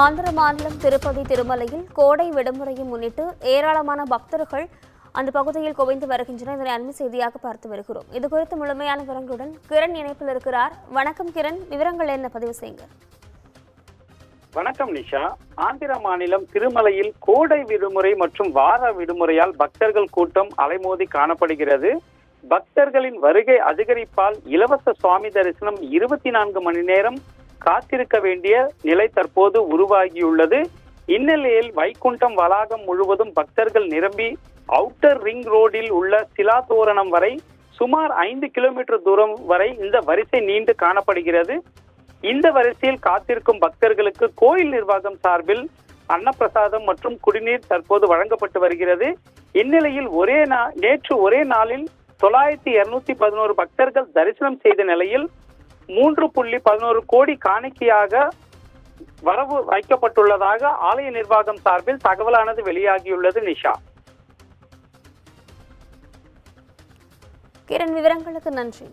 ஆந்திர மாநிலம் திருப்பதி திருமலையில் கோடை விடுமுறையை முன்னிட்டு ஏராளமான பக்தர்கள் அந்த பகுதியில் குவிந்து வருகின்றனர். இதனை அண்மை செய்தியாக பார்த்து வருகிறோம். இதுகுறித்து முழுமையான விவரங்களுடன் கிரண் இணைப்பில் இருக்கிறார். வணக்கம் கிரண், விவரங்கள் என்ன பதிவு செய்யுங்க. வணக்கம் நிஷா. ஆந்திர மாநிலம் திருமலையில் கோடை விடுமுறை மற்றும் வார விடுமுறையால் பக்தர்கள் கூட்டம் அலைமோதி காணப்படுகிறது. பக்தர்களின் வருகை அதிகரிப்பால் இலவச சுவாமி தரிசனம் 24 மணி நேரம் காத்திருக்க வேண்டிய நிலை தற்போது உருவாகியுள்ளது. இந்நிலையில் வைகுண்டம் வளாகம் முழுவதும் பக்தர்கள் நிரம்பி அவுட்டர் ரிங் ரோடில் உள்ள சிலா தோரணம் வரை சுமார் 5 கிலோமீட்டர் தூரம் வரை இந்த வரிசை நீண்டு காணப்படுகிறது. இந்த வரிசையில் காத்திருக்கும் பக்தர்களுக்கு கோயில் நிர்வாகம் சார்பில் அன்னப்பிரசாதம் மற்றும் குடிநீர் தற்போது வழங்கப்பட்டு வருகிறது. இந்நிலையில் நேற்று ஒரே நாளில் 9211 பக்தர்கள் தரிசனம் செய்த நிலையில் 3.11 கோடி காணிக்கையாக வரவு வைக்கப்பட்டுள்ளதாக ஆலய நிர்வாகம் சார்பில் தகவலானது வெளியாகியுள்ளது. நிஷா, கிரண், விவரங்களுக்கு நன்றி.